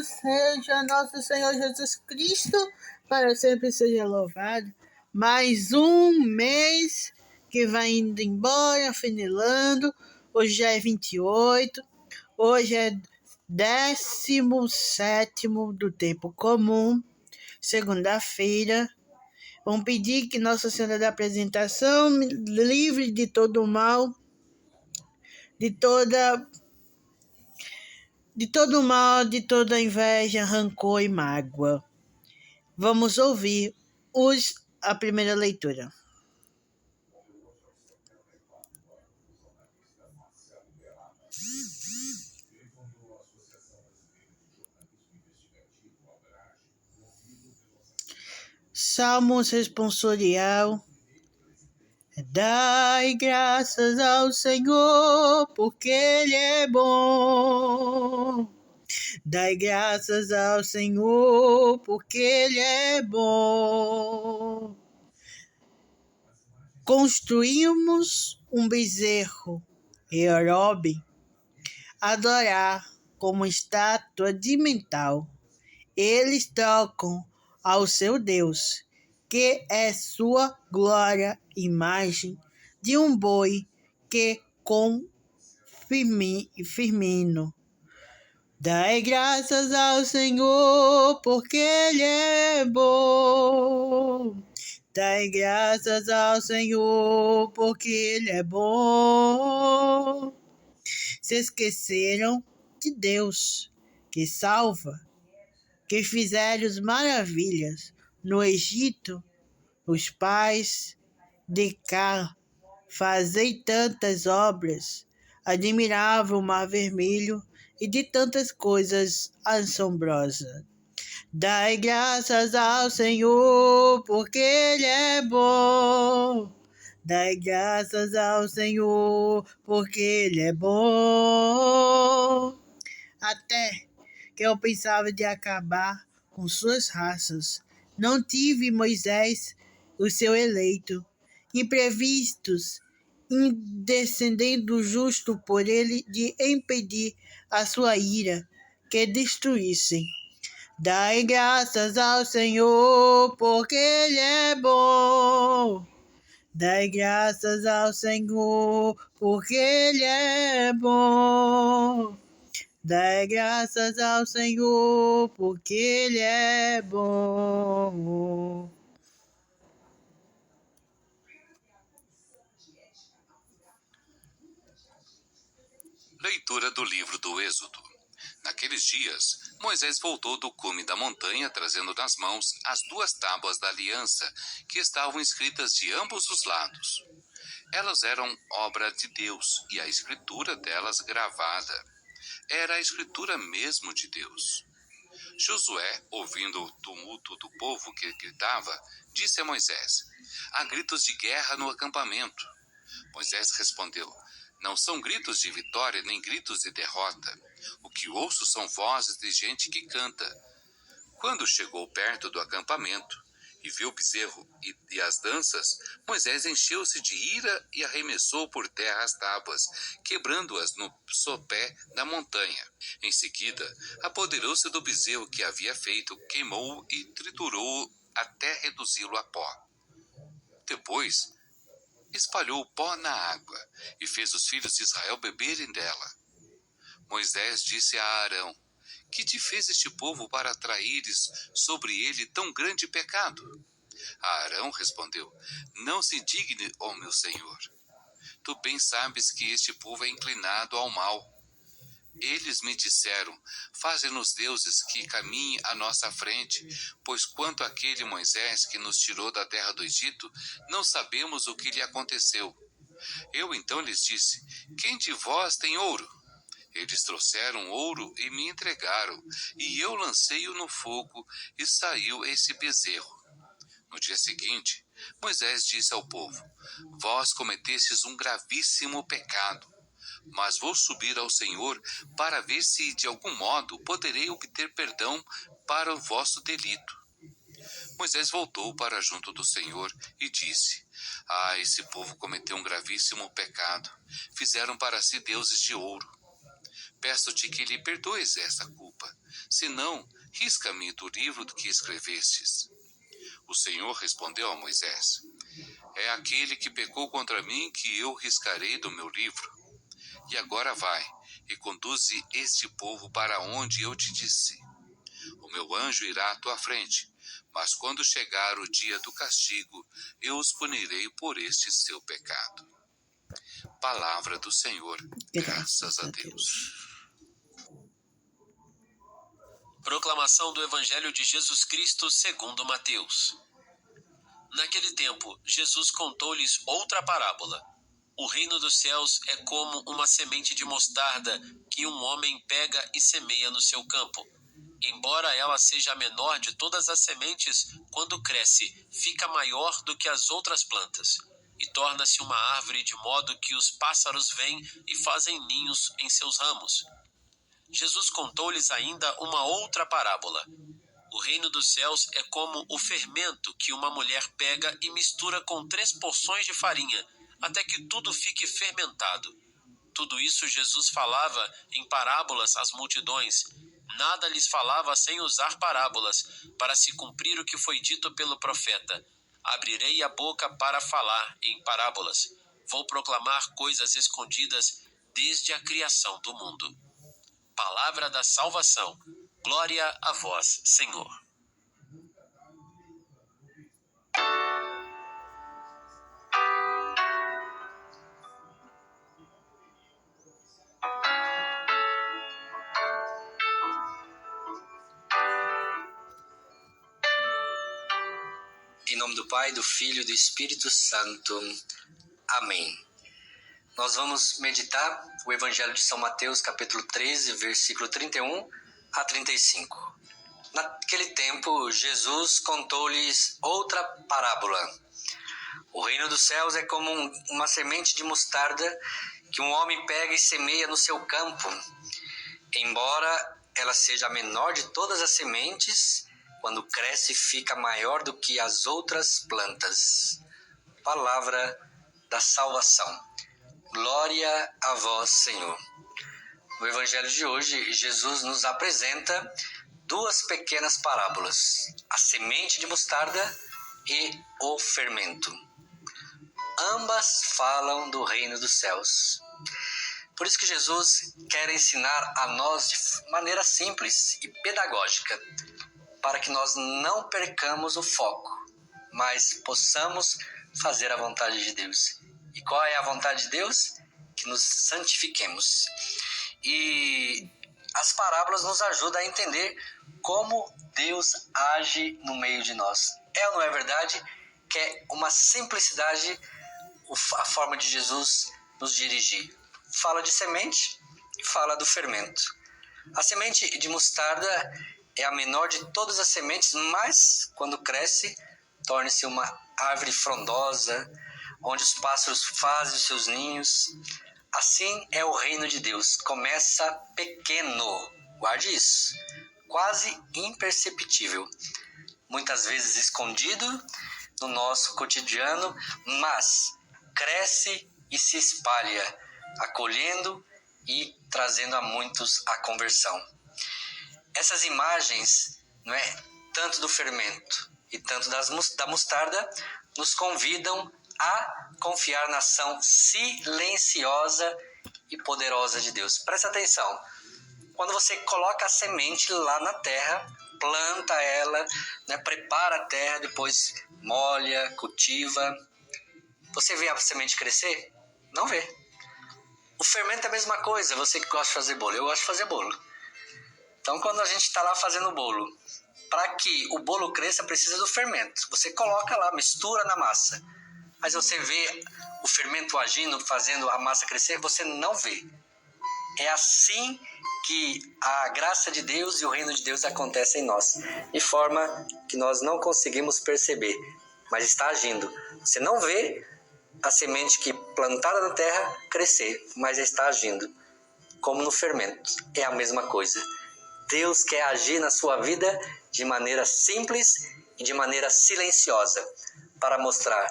seja nosso Senhor Jesus Cristo, para sempre seja louvado. Mais um mês que vai indo embora, afinilando. Hoje já é 28, hoje é 17º do tempo comum, segunda-feira. Vamos pedir que Nossa Senhora da Apresentação livre de todo o mal, de toda inveja, rancor e mágoa. Vamos ouvir a primeira leitura. Salmos responsorial. Dai graças ao Senhor, porque Ele é bom. Dai graças ao Senhor, porque Ele é bom. Construímos um bezerro, Herobe, adorar como estátua de metal. Eles trocam ao seu Deus, que é sua glória, imagem de um boi que com firmino. Dai graças ao Senhor, porque Ele é bom. Dai graças ao Senhor, porque Ele é bom. Se esqueceram de Deus, que salva, que fizeram maravilhas no Egito, os pais de Cá, fazei tantas obras, admirável o Mar Vermelho e de tantas coisas assombrosas. Dai graças ao Senhor, porque Ele é bom. Dai graças ao Senhor, porque Ele é bom. Até que eu pensava de acabar com suas raças, não tive Moisés, o seu eleito, imprevistos, descendendo justo por ele, de impedir a sua ira, que destruíssem. Dai graças ao Senhor, porque Ele é bom. Dai graças ao Senhor, porque Ele é bom. Dai graças ao Senhor, porque Ele é bom. Leitura do livro do Êxodo. Naqueles dias, Moisés voltou do cume da montanha, trazendo nas mãos as 2 tábuas da aliança, que estavam escritas de ambos os lados. Elas eram obra de Deus, e a escritura delas gravada. Era a escritura mesmo de Deus. Josué, ouvindo o tumulto do povo que gritava, disse a Moisés: há gritos de guerra no acampamento. Moisés respondeu: não são gritos de vitória nem gritos de derrota. O que ouço são vozes de gente que canta. Quando chegou perto do acampamento e viu o bezerro e as danças, Moisés encheu-se de ira e arremessou por terra as tábuas, quebrando-as no sopé da montanha. Em seguida, apoderou-se do bezerro que havia feito, queimou-o e triturou-o até reduzi-lo a pó. Depois, espalhou o pó na água e fez os filhos de Israel beberem dela. Moisés disse a Arão: que te fez este povo para atraíres sobre ele tão grande pecado? Arão respondeu: não se indigne, ó meu senhor. Tu bem sabes que este povo é inclinado ao mal. Eles me disseram: faze-nos deuses que caminhem à nossa frente, pois quanto àquele Moisés que nos tirou da terra do Egito, não sabemos o que lhe aconteceu. Eu então lhes disse: quem de vós tem ouro? Eles trouxeram ouro e me entregaram, e eu lancei-o no fogo, e saiu esse bezerro. No dia seguinte, Moisés disse ao povo: vós cometestes um gravíssimo pecado, mas vou subir ao Senhor para ver se de algum modo poderei obter perdão para o vosso delito. Moisés voltou para junto do Senhor e disse: esse povo cometeu um gravíssimo pecado. Fizeram para si deuses de ouro. peço-te que lhe perdoes esta culpa. Senão, risca-me do livro que escrevestes. O Senhor respondeu a Moisés: é aquele que pecou contra mim que eu riscarei do meu livro. E agora vai, e conduze este povo para onde eu te disse. O meu anjo irá à tua frente, mas quando chegar o dia do castigo, eu os punirei por este seu pecado. Palavra do Senhor, graças a Deus. Proclamação do Evangelho de Jesus Cristo segundo Mateus. Naquele tempo, Jesus contou-lhes outra parábola. O reino dos céus é como uma semente de mostarda que um homem pega e semeia no seu campo. Embora ela seja a menor de todas as sementes, quando cresce, fica maior do que as outras plantas, e torna-se uma árvore de modo que os pássaros vêm e fazem ninhos em seus ramos. Jesus contou-lhes ainda uma outra parábola. O reino dos céus é como o fermento que uma mulher pega e mistura com 3 porções de farinha, até que tudo fique fermentado. Tudo isso Jesus falava em parábolas às multidões. Nada lhes falava sem usar parábolas, para se cumprir o que foi dito pelo profeta. Abrirei a boca para falar em parábolas. Vou proclamar coisas escondidas desde a criação do mundo. Palavra da salvação. Glória a vós, Senhor. Em nome do Pai, do Filho e do Espírito Santo. Amém. Nós vamos meditar o Evangelho de São Mateus, capítulo 13, versículo 31 a 35. Naquele tempo, Jesus contou-lhes outra parábola. O reino dos céus é como uma semente de mostarda que um homem pega e semeia no seu campo. Embora ela seja a menor de todas as sementes, quando cresce fica maior do que as outras plantas. Palavra da salvação. Glória a vós, Senhor. No Evangelho de hoje, Jesus nos apresenta 2 pequenas parábolas: a semente de mostarda e o fermento. Ambas falam do reino dos céus. Por isso que Jesus quer ensinar a nós de maneira simples e pedagógica, para que nós não percamos o foco, mas possamos fazer a vontade de Deus. E qual é a vontade de Deus? Que nos santifiquemos. E as parábolas nos ajudam a entender como Deus age no meio de nós. É ou não é verdade que é uma simplicidade a forma de Jesus nos dirigir? Fala de semente e fala do fermento. A semente de mostarda é a menor de todas as sementes, mas quando cresce, torna-se uma árvore frondosa, onde os pássaros fazem os seus ninhos. Assim é o reino de Deus. Começa pequeno, guarde isso, quase imperceptível, muitas vezes escondido no nosso cotidiano, mas cresce e se espalha, acolhendo e trazendo a muitos à conversão. Essas imagens, tanto do fermento e tanto da mostarda, nos convidam a confiar na ação silenciosa e poderosa de Deus. Presta atenção. Quando você coloca a semente lá na terra, planta ela, prepara a terra, depois molha, cultiva, você vê a semente crescer? Não vê. O fermento é a mesma coisa. Você que gosta de fazer bolo, eu gosto de fazer bolo. Então, quando a gente está lá fazendo o bolo, para que o bolo cresça, precisa do fermento. Você coloca lá, mistura na massa. Mas você vê o fermento agindo, fazendo a massa crescer, você não vê. É assim que a graça de Deus e o reino de Deus acontecem em nós, de forma que nós não conseguimos perceber, mas está agindo. Você não vê a semente que plantada na terra crescer, mas está agindo. Como no fermento, é a mesma coisa. Deus quer agir na sua vida de maneira simples e de maneira silenciosa, para mostrar: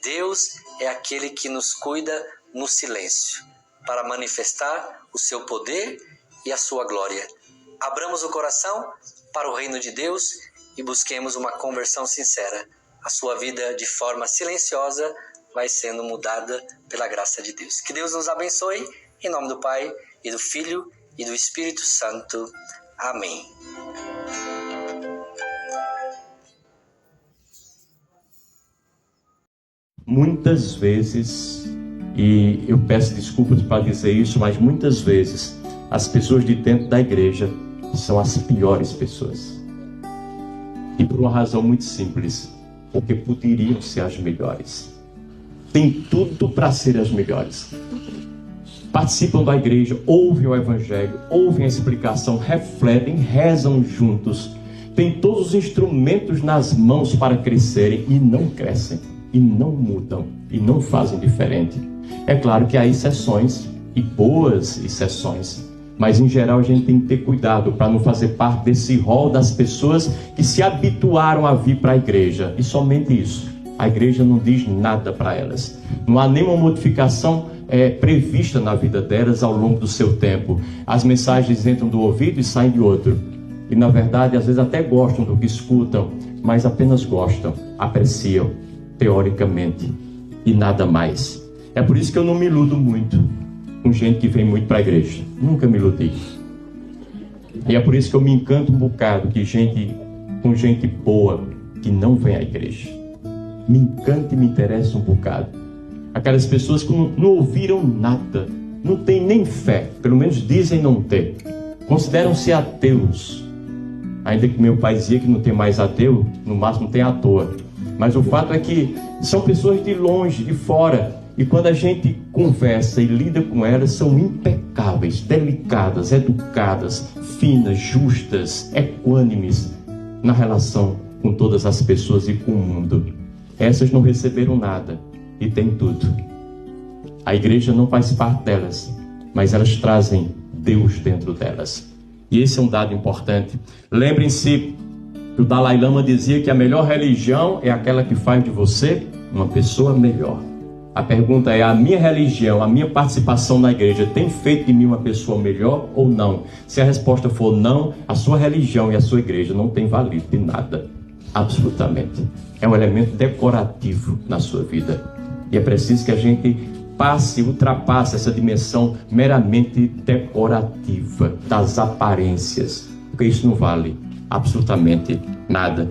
Deus é aquele que nos cuida no silêncio, para manifestar o seu poder e a sua glória. Abramos o coração para o reino de Deus e busquemos uma conversão sincera. A sua vida, de forma silenciosa, vai sendo mudada pela graça de Deus. Que Deus nos abençoe, em nome do Pai, e do Filho, e do Espírito Santo. Amém. Muitas vezes, e eu peço desculpas para dizer isso, mas muitas vezes as pessoas de dentro da igreja são as piores pessoas. E por uma razão muito simples, porque poderiam ser as melhores. Tem tudo para ser as melhores. Participam da igreja, ouvem o evangelho, ouvem a explicação, refletem, rezam juntos. Tem todos os instrumentos nas mãos para crescerem e não crescem, e não mudam, e não fazem diferente. É claro que há exceções, e boas exceções, mas em geral a gente tem que ter cuidado para não fazer parte desse rol das pessoas que se habituaram a vir para a igreja. E somente isso. A igreja não diz nada para elas. Não há nenhuma modificação prevista na vida delas ao longo do seu tempo. As mensagens entram do ouvido e saem de outro. E na verdade, às vezes até gostam do que escutam, mas apenas gostam, apreciam, teoricamente, e nada mais. É por isso que eu não me iludo muito com gente que vem muito para a igreja. Nunca me iludi. E é por isso que eu me encanto um bocado com gente boa que não vem à igreja. Me encanta e me interessa um bocado. Aquelas pessoas que não ouviram nada, não têm nem fé, pelo menos dizem não ter. Consideram-se ateus. Ainda que meu pai dizia que não tem mais ateu, no máximo tem à toa. Mas o fato é que são pessoas de longe, de fora. E quando a gente conversa e lida com elas, são impecáveis, delicadas, educadas, finas, justas, equânimes na relação com todas as pessoas e com o mundo. Essas não receberam nada e têm tudo. A igreja não faz parte delas, mas elas trazem Deus dentro delas. E esse é um dado importante. Lembrem-se que o Dalai Lama dizia que a melhor religião é aquela que faz de você uma pessoa melhor. A pergunta é: a minha religião, a minha participação na igreja tem feito de mim uma pessoa melhor ou não? Se a resposta for não, a sua religião e a sua igreja não tem valido de nada. Absolutamente. É um elemento decorativo na sua vida. E é preciso que a gente ultrapasse essa dimensão meramente decorativa das aparências. Porque isso não vale absolutamente nada.